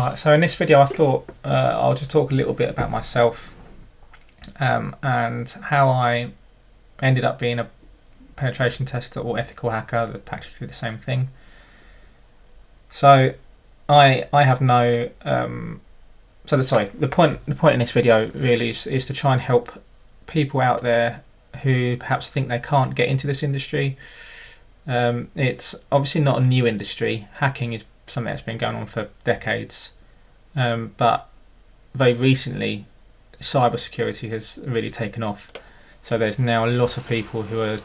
Right, so in this video I thought I'll just talk a little bit about myself and how I ended up being a penetration tester or ethical hacker. They're practically the same thing. So I have no the point in this video really is to try and help people out there who perhaps think they can't get into this industry. It's obviously not a new industry. Hacking is something that's been going on for decades, but very recently cybersecurity has really taken off. So there's now a lot of people who are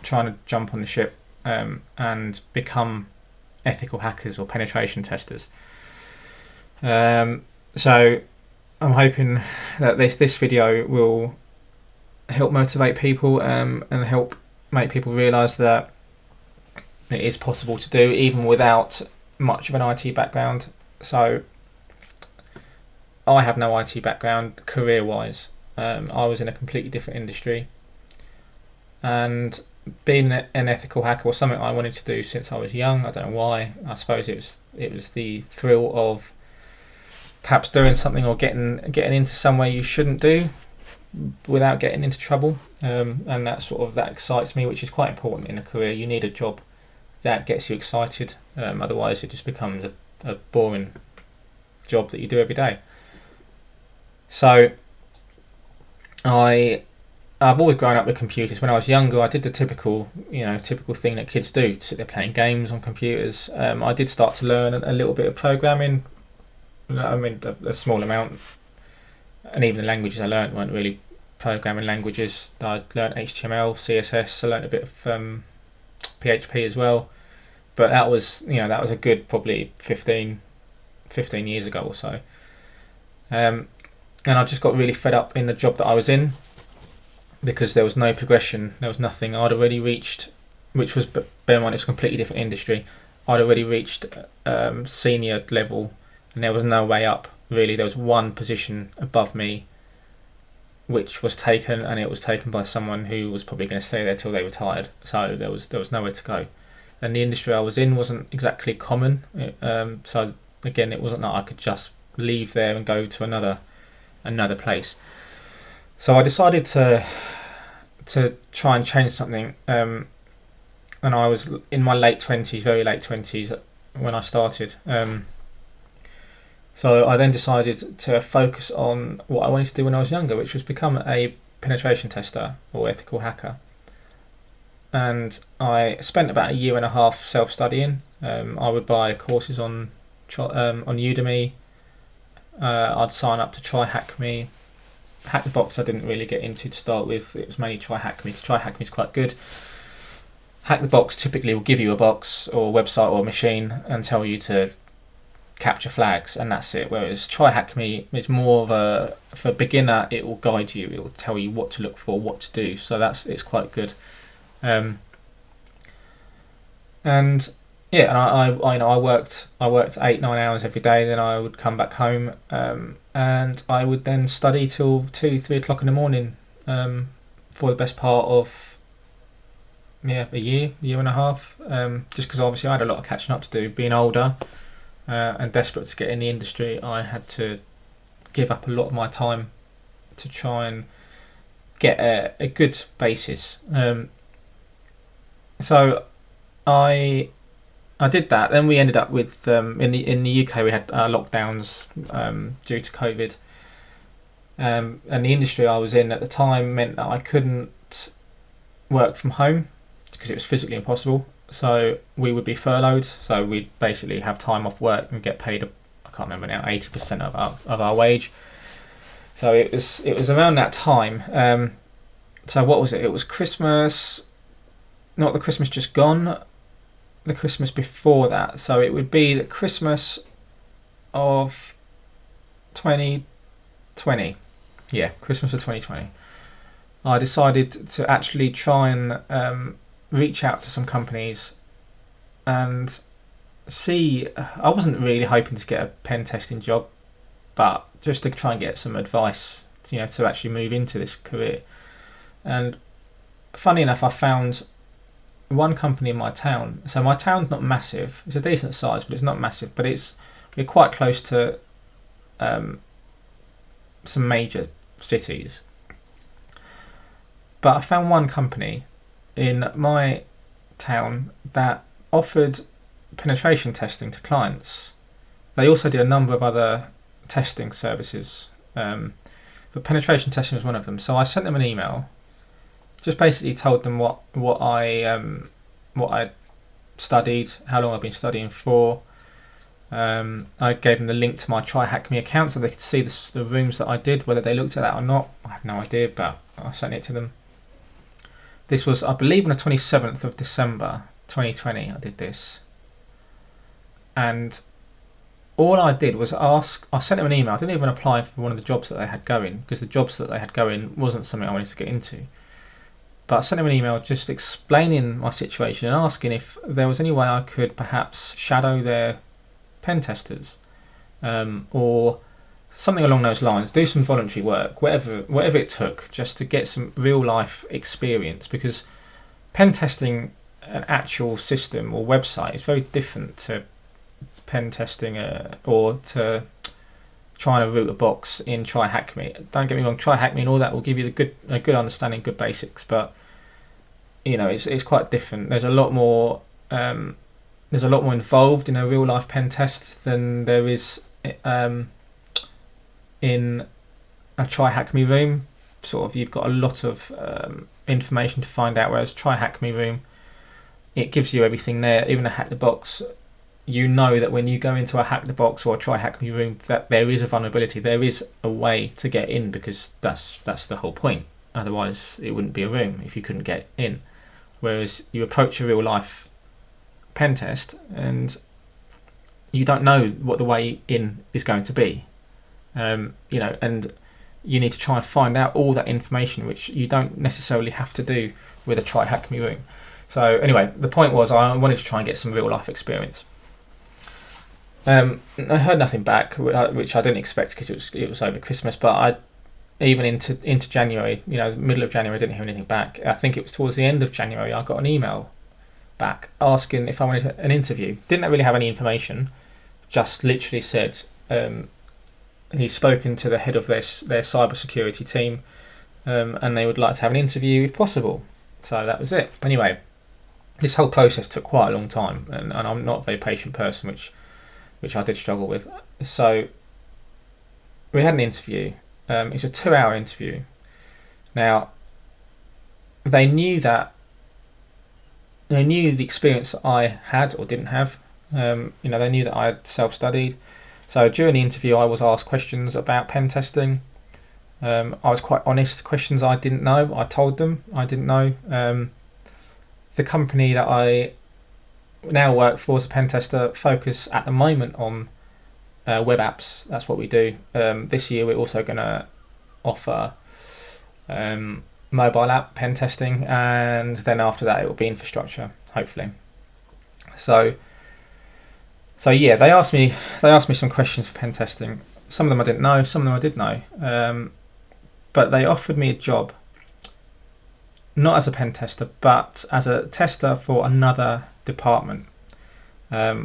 trying to jump on the ship and become ethical hackers or penetration testers. So I'm hoping that this video will help motivate people and help make people realise that it is possible to do even without much of an IT background. So I have no IT background career-wise. I was in a completely different industry, and being an ethical hacker was something I wanted to do since I was young. I don't know why. I suppose it was the thrill of perhaps doing something or getting into somewhere you shouldn't do without getting into trouble, and that excites me, which is quite important in a career. You need a job that gets you excited, otherwise it just becomes a boring job that you do every day. So I've always grown up with computers. When I was younger, I did the typical thing that kids do, sit there playing games on computers. I did start to learn a little bit of programming. I mean, a small amount, and even the languages I learned weren't really programming languages. I learned HTML, CSS. I learned a bit of PHP as well, but that was a good probably 15 years ago or so. And I just got really fed up in the job that I was in because there was no progression, there was nothing. I'd already reached, which was, bear in mind, it's a completely different industry. I'd already reached senior level, and there was no way up really. There was one position above me, which was taken, and it was taken by someone who was probably going to stay there till they retired. So there was nowhere to go, and the industry I was in wasn't exactly common. So again, it wasn't that I could just leave there and go to another place. So I decided to try and change something, and I was in my very late 20s when I started. So I then decided to focus on what I wanted to do when I was younger, which was become a penetration tester or ethical hacker. And I spent about a year and a half self-studying. I would buy courses on Udemy. I'd sign up to TryHackMe. Hackthebox I didn't really get into to start with. It was mainly TryHackMe, because TryHackMe is quite good. Hackthebox typically will give you a box or a website or a machine and tell you to capture flags, and that's it. Whereas TryHackMe is more of for a beginner. It will guide you. It will tell you what to look for, what to do. So it's quite good. And yeah, and I worked 8-9 hours every day. Then I would come back home, and I would then study till 2-3 o'clock in the morning, for the best part of a year and a half. Just because obviously I had a lot of catching up to do. Being older and desperate to get in the industry, I had to give up a lot of my time to try and get a good basis. So I did that. Then we ended up with in the UK we had lockdowns due to COVID, and the industry I was in at the time meant that I couldn't work from home because it was physically impossible. So we would be furloughed. So we'd basically have time off work and get paid, I can't remember now, 80% of our wage. So it was around that time. So what was it? It was Christmas, not the Christmas just gone, the Christmas before that. So it would be the Christmas of 2020. Yeah, Christmas of 2020. I decided to actually try and reach out to some companies and see. I wasn't really hoping to get a pen testing job, but just to try and get some advice, to actually move into this career. And funny enough, I found one company in my town. So my town's not massive. It's a decent size, but it's not massive. But it's We're quite close to some major cities. But I found one company in my town that offered penetration testing to clients. They also did a number of other testing services, but penetration testing was one of them. So I sent them an email, just basically told them what I studied, how long I've been studying for. I gave them the link to my Try Hack Me account so they could see the rooms that I did. Whether they looked at that or not, I have no idea, but I sent it to them. This was, I believe, on the 27th of December 2020 I did this. And all I did was I sent them an email. I didn't even apply for one of the jobs that they had going, because the jobs that they had going wasn't something I wanted to get into. But I sent them an email just explaining my situation and asking if there was any way I could perhaps shadow their pen testers, or something along those lines, do some voluntary work, whatever it took, just to get some real life experience, because pen testing an actual system or website is very different to pen testing or to trying to root a box in Try Hack Me. Don't get me wrong, Try Hack Me and all that will give you a good understanding, good basics, but it's quite different. There's a lot more involved in a real life pen test than there is in a Try Hack Me room. Sort of, you've got a lot of information to find out, whereas Try Hack Me room, it gives you everything there. Even a Hack the Box, you know that when you go into a Hack the Box or a Try Hack Me room, that there is a vulnerability, there is a way to get in, because that's the whole point. Otherwise it wouldn't be a room if you couldn't get in. Whereas you approach a real life pen test and you don't know what the way in is going to be, and you need to try and find out all that information, which you don't necessarily have to do with a Try Hack Me room. So anyway, the point was I wanted to try and get some real life experience. I heard nothing back, which I didn't expect because it was over Christmas. But even into January, middle of January, I didn't hear anything back. I think it was towards the end of January I got an email back asking if I wanted an interview. Didn't really have any information, just literally said he's spoken to the head of their cybersecurity team, and they would like to have an interview if possible. So that was it. Anyway, this whole process took quite a long time, and I'm not a very patient person, which I did struggle with. So we had an interview. It was a 2-hour interview. Now, they knew the experience that I had or didn't have. They knew that I had self-studied. So during the interview, I was asked questions about pen testing. I was quite honest. Questions I didn't know, I told them I didn't know. The company that I now work for as a pen tester focus at the moment on web apps. That's what we do. This year we're also going to offer mobile app pen testing, and then after that it will be infrastructure, hopefully. So yeah, they asked me some questions for pen testing. Some of them I didn't know, some of them I did know. But they offered me a job, not as a pen tester, but as a tester for another department,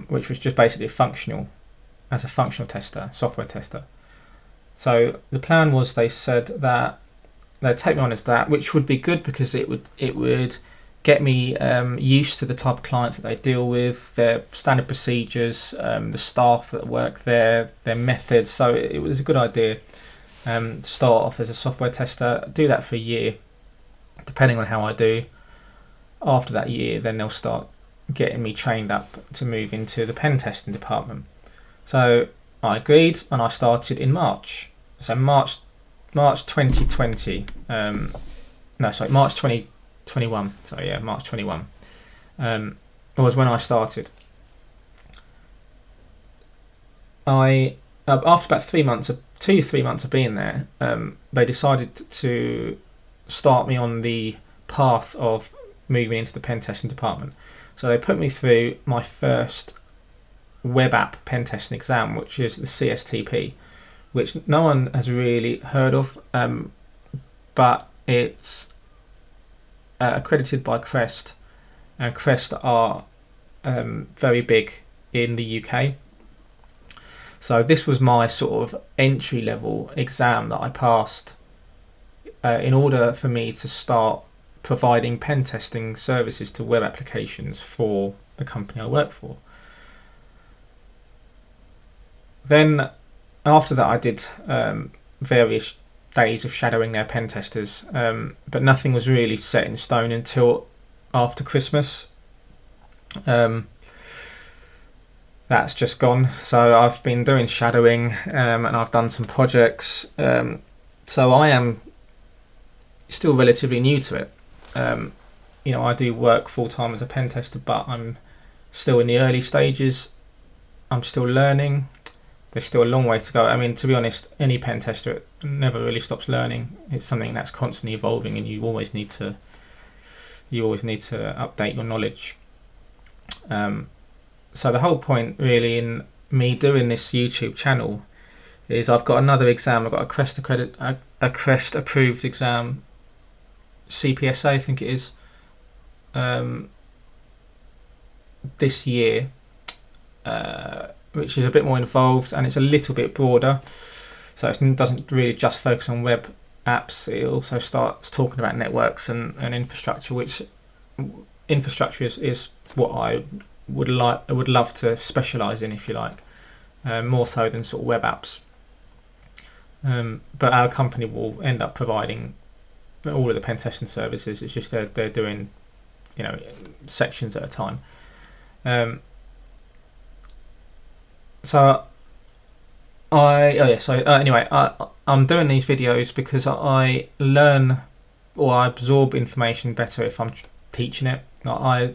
which was just basically functional tester, software tester. So the plan was, they said that they'd take me on as that, which would be good because it would get me used to the type of clients that they deal with, their standard procedures, the staff that work there, their methods. So it was a good idea to start off as a software tester, do that for a year, depending on how I do. After that year, then they'll start getting me trained up to move into the pen testing department. So I agreed, and I started in March. So March 2020. March 2021. So yeah, March 21 was when I started. After about 3 months, 2-3 months of being there, they decided to start me on the path of moving into the pen testing department. So they put me through my first web app pen testing exam, which is the CSTP, which no one has really heard of, but it's accredited by Crest, and Crest are very big in the UK. So this was my sort of entry level exam that I passed in order for me to start providing pen testing services to web applications for the company I work for. Then after that I did various days of shadowing their pen testers, but nothing was really set in stone until after Christmas. That's just gone. So I've been doing shadowing, and I've done some projects. So I am still relatively new to it. I do work full time as a pen tester, but I'm still in the early stages. I'm still learning. There's still a long way to go. I mean, to be honest, any pen tester never really stops learning. It's something that's constantly evolving, and you always need to update your knowledge. So the whole point really in me doing this YouTube channel is I've got another exam. I've got a CREST approved exam, CPSA I think it is, this year, which is a bit more involved and it's a little bit broader. So it doesn't really just focus on web apps. It also starts talking about networks and infrastructure, which infrastructure is what I would love to specialise in, if you like, more so than sort of web apps. But our company will end up providing all of the pen testing services. It's just they're doing, sections at a time. Anyway, I'm doing these videos because I learn or I absorb information better if I'm teaching it. I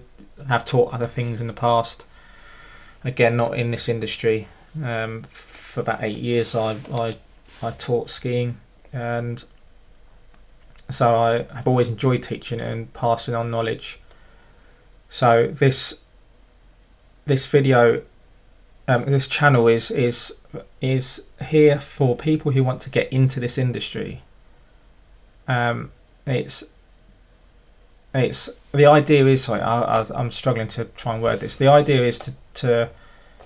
have taught other things in the past, again not in this industry. For about 8 years I taught skiing, and so I have always enjoyed teaching and passing on knowledge. So this video, this channel is here for people who want to get into this industry. It's the idea is, sorry, I'm struggling to try and word this. The idea is to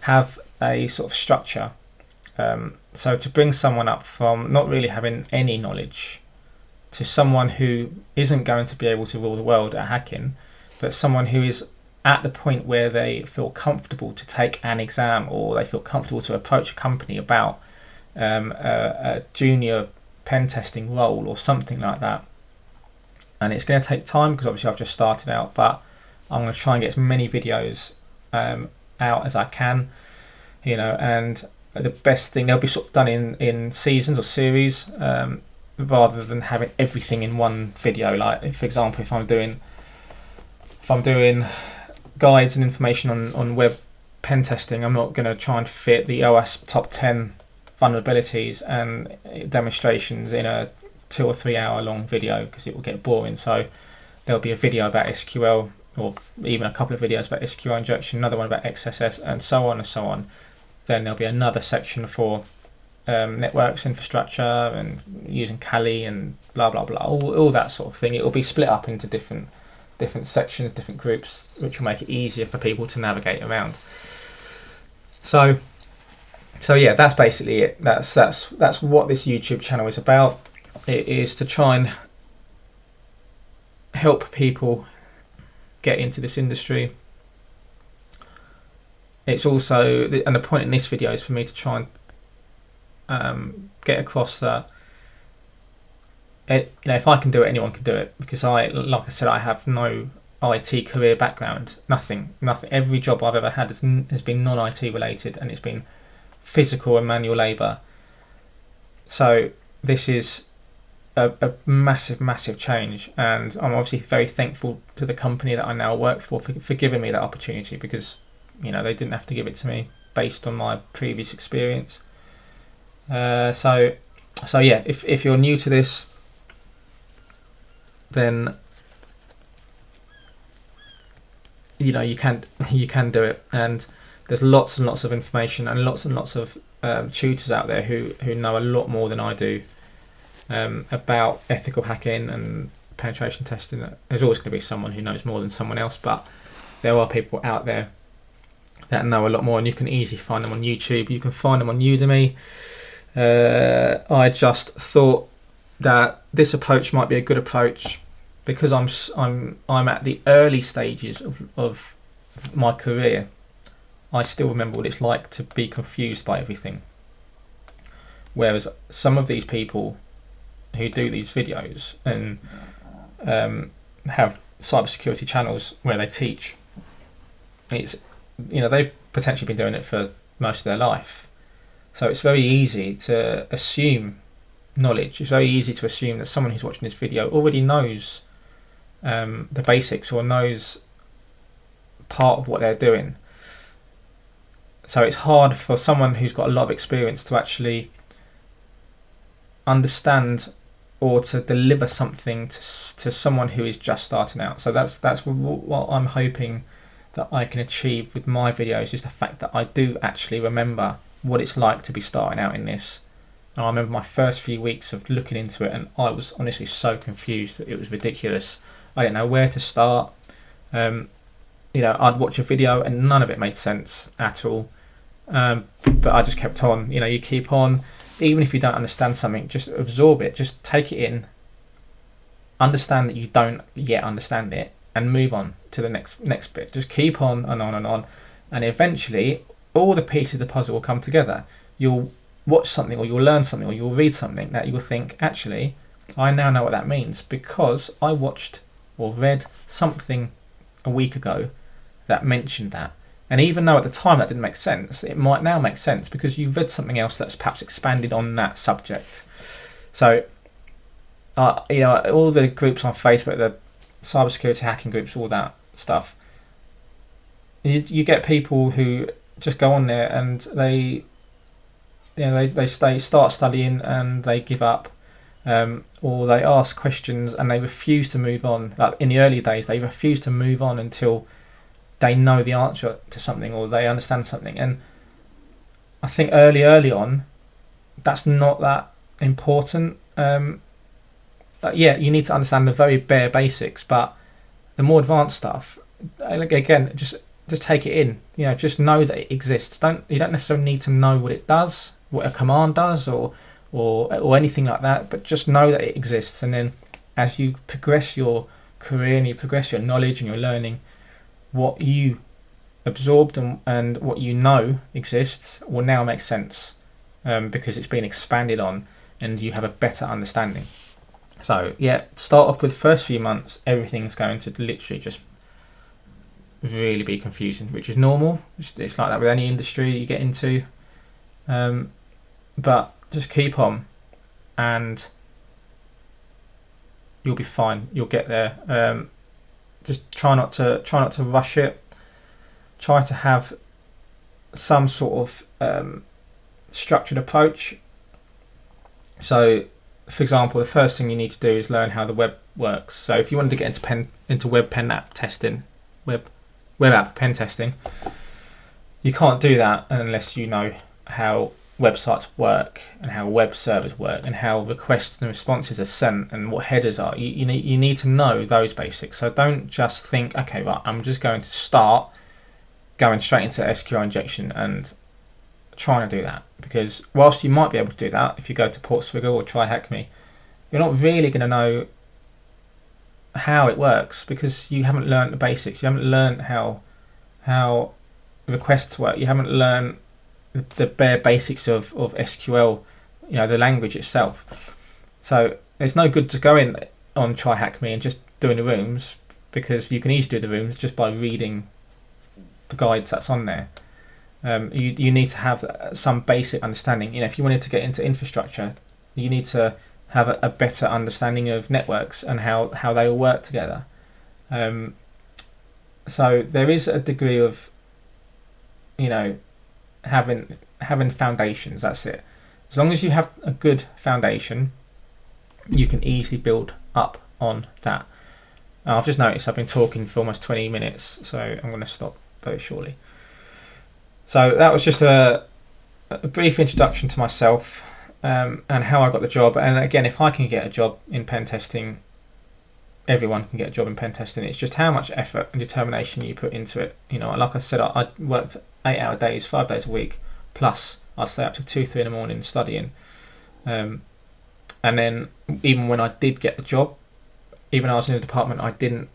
have a sort of structure. So to bring someone up from not really having any knowledge to someone who isn't going to be able to rule the world at hacking, but someone who is at the point where they feel comfortable to take an exam, or they feel comfortable to approach a company about a junior pen testing role or something like that. And it's going to take time because obviously I've just started out, but I'm going to try and get as many videos out as I can, and the best thing, they'll be sort of done in seasons or series, rather than having everything in one video. Like, for example, if I'm doing guides and information on web pen testing, I'm not going to try and fit the OWASP top 10 vulnerabilities and demonstrations in a 2 or 3 hour long video, because it will get boring. So there'll be a video about SQL, or even a couple of videos about SQL injection, another one about XSS, and so on and so on. Then there'll be another section for networks, infrastructure, and using Kali and blah blah blah, all that sort of thing. It will be split up into different sections, different groups, which will make it easier for people to navigate around. So yeah, that's basically it. That's what this YouTube channel is about. It is to try and help people get into this industry. It's also, and the point in this video is for me to try and get across that, if I can do it, anyone can do it, because like I said, I have no IT career background, nothing. Every job I've ever had has been non-IT related, and it's been physical and manual labour. So this is a massive change, and I'm obviously very thankful to the company that I now work for giving me that opportunity, because they didn't have to give it to me based on my previous experience. So yeah, if you're new to this, then you can do it, and there's lots and lots of information and lots of tutors out there who know a lot more than I do about ethical hacking and penetration testing. There's always going to be someone who knows more than someone else, but there are people out there that know a lot more, and you can easily find them on YouTube. You can find them on Udemy. I just thought that this approach might be a good approach because I'm at the early stages of my career. I still remember what it's like to be confused by everything. Whereas some of these people who do these videos and have cybersecurity channels where they teach, they've potentially been doing it for most of their life. So it's very easy to assume knowledge. It's very easy to assume that someone who's watching this video already knows the basics or knows part of what they're doing. So it's hard for someone who's got a lot of experience to actually understand or to deliver something to someone who is just starting out. So that's what I'm hoping that I can achieve with my videos, is the fact that I do actually remember what it's like to be starting out in this. And I remember my first few weeks of looking into it, and I was honestly so confused that it was ridiculous. I didn't know where to start. I'd watch a video and none of it made sense at all. But I just kept on. You keep on, even if you don't understand something, just absorb it, just take it in, understand that you don't yet understand it, and move on to the next bit. Just keep on and on and on, and eventually all the pieces of the puzzle will come together. You'll watch something, or you'll learn something, or you'll read something that you'll think, actually, I now know what that means because I watched or read something a week ago that mentioned that. And even though at the time that didn't make sense, it might now make sense because you've read something else that's perhaps expanded on that subject. So, all the groups on Facebook, the cybersecurity hacking groups, all that stuff, you get people who just go on there and they start studying and they give up, or they ask questions and they refuse to move on. Like in the early days, they refuse to move on until they know the answer to something or they understand something. And I think early on, that's not that important. You need to understand the very bare basics, but the more advanced stuff, again, just take it in. Just know that it exists. You don't necessarily need to know what it does, what a command does, or anything like that, but just know that it exists. And then as you progress your career and you progress your knowledge and your learning, what you absorbed and what you know exists will now make sense, because it's been expanded on and you have a better understanding. So start off with the first few months, everything's going to literally just really be confusing, which is normal. It's like that with any industry you get into, but just keep on and you'll be fine. You'll get there. Just try not to rush it. Try to have some sort of structured approach. So, for example, the first thing you need to do is learn how the web works. So, if you wanted to get into web app pen testing, you can't do that unless you know how websites work and how web servers work and how requests and responses are sent and what headers are. You need to know those basics. So don't just think, okay, right, I'm just going to start going straight into SQL injection and trying to do that, because whilst you might be able to do that if you go to Portswiggle or TryHackMe, you're not really going to know how it works because you haven't learned the basics. You haven't learned how requests work. You haven't learned the bare basics of SQL, the language itself. So it's no good just going on TryHackMe and just doing the rooms, because you can easily do the rooms just by reading the guides that's on there. You need to have some basic understanding. If you wanted to get into infrastructure, you need to have a better understanding of networks and how they all work together. So there is a degree of having foundations. That's it. As long as you have a good foundation, you can easily build up on that. I've just noticed I've been talking for almost 20 minutes, so I'm going to stop very shortly. So that was just a brief introduction to myself, and how I got the job. And again, if I can get a job in pen testing, everyone can get a job in pen testing. It's just how much effort and determination you put into it. You know, like I said, I worked 8-hour days, 5 days a week, plus I'd stay up to 2-3 in the morning studying. And then even when I did get the job, even though I was in a department I didn't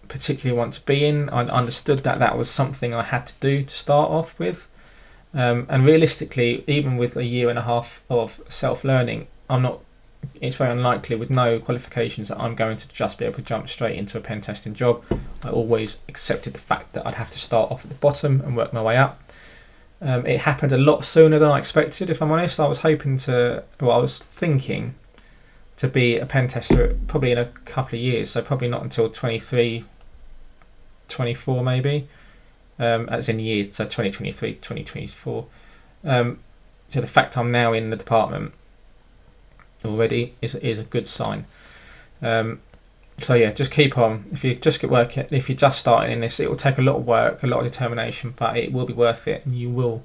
particularly want to be in, I understood that that was something I had to do to start off with. And realistically, even with a year and a half of self-learning, it's very unlikely with no qualifications that I'm going to just be able to jump straight into a pen testing job. I always accepted the fact that I'd have to start off at the bottom and work my way up. It happened a lot sooner than I expected, if I'm honest. I was thinking to be a pen tester probably in a couple of years, so probably not until 23, 24 maybe, as in years, so 2023, 2024. So the fact I'm now in the department already is a good sign. So yeah, just keep on. If you just get working, if you're just starting in this, it will take a lot of work, a lot of determination, but it will be worth it, and you will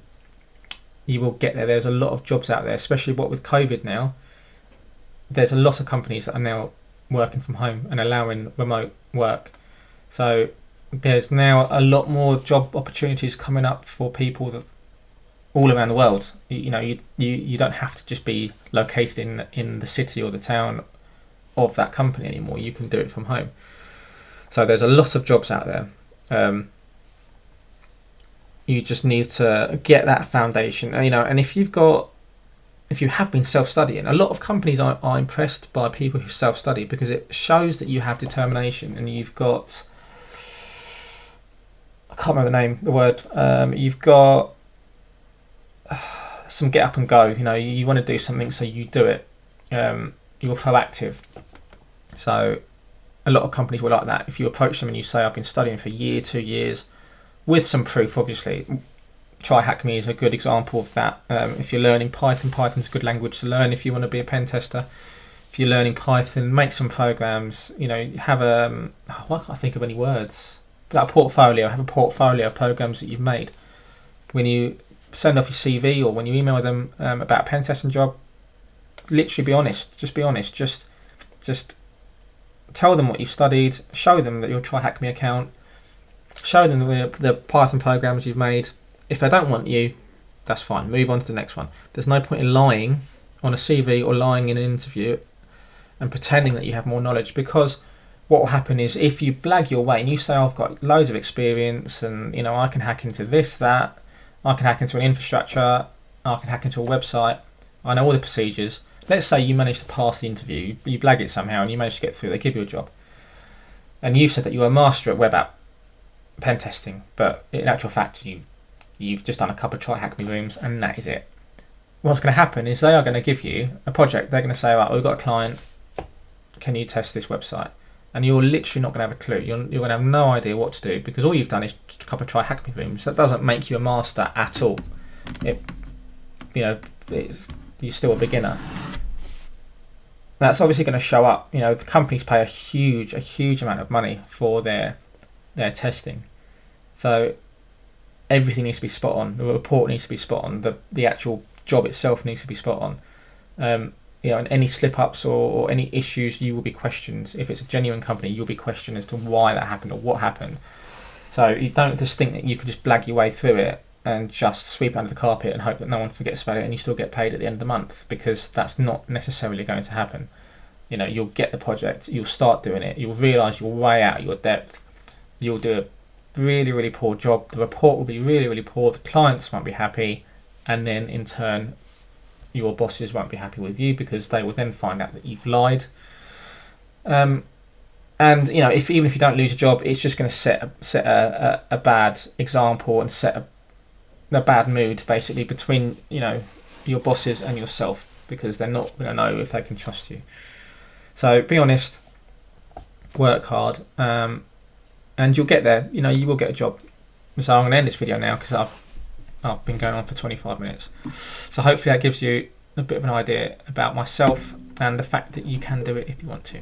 get there. There's a lot of jobs out there, especially what with COVID now. There's a lot of companies that are now working from home and allowing remote work. So there's now a lot more job opportunities coming up for people that all around the world. You know, you don't have to just be located in the city or the town of that company anymore. You can do it from home. So there's a lot of jobs out there. You just need to get that foundation, you know. And if you have been self-studying, a lot of companies are impressed by people who self-study, because it shows that you have determination and you've got, I can't remember the word, you've got some get up and go. You know, you want to do something, so you do it. You're proactive. So a lot of companies will like that. If you approach them and you say, I've been studying for a year, 2 years, with some proof, obviously. TryHackMe is a good example of that. If you're learning Python, Python's a good language to learn if you want to be a pen tester. If you're learning Python, make some programs. You know, have why can't I think of any words? That portfolio. Have a portfolio of programs that you've made. When you send off your CV or when you email them about a pen testing job, literally be honest. Just be honest. Just tell them what you've studied. Show them that your TryHackMe account. Show them the Python programs you've made. If they don't want you, that's fine. Move on to the next one. There's no point in lying on a CV or lying in an interview and pretending that you have more knowledge, because what will happen is if you blag your way and you say, I've got loads of experience and, you know, I can hack into this, that, I can hack into an infrastructure, I can hack into a website, I know all the procedures. Let's say you manage to pass the interview, you blag it somehow and you manage to get through, they give you a job. And you've said that you're a master at web app pen testing, but in actual fact you've just done a couple of TryHackMe rooms and that is it. What's going to happen is they are going to give you a project. They're going to say, right, we've got a client, can you test this website? And you're literally not going to have a clue. You're going to have no idea what to do, because all you've done is a couple of TryHackMe rooms. That doesn't make you a master at all. You're still a beginner. That's obviously going to show up. You know, the companies pay a huge amount of money for their testing. So everything needs to be spot on. The report needs to be spot on. The actual job itself needs to be spot on. And any slip-ups or any issues, you will be questioned. If it's a genuine company, you'll be questioned as to why that happened or what happened. So you don't just think that you could just blag your way through it and just sweep it under the carpet and hope that no one forgets about it and you still get paid at the end of the month, because that's not necessarily going to happen. You know, you'll get the project, you'll start doing it, you'll realise you're way out of your depth, you'll do a really, really poor job, the report will be really, really poor, the clients won't be happy, and then in turn your bosses won't be happy with you, because they will then find out that you've lied. And you know, even if you don't lose a job, it's just going to set a bad example and set a bad mood basically between, you know, your bosses and yourself, because they're not going to know if they can trust you. So be honest, work hard, and you'll get there. You know, you will get a job. So I'm going to end this video now because I've been going on for 25 minutes. So hopefully that gives you a bit of an idea about myself and the fact that you can do it if you want to.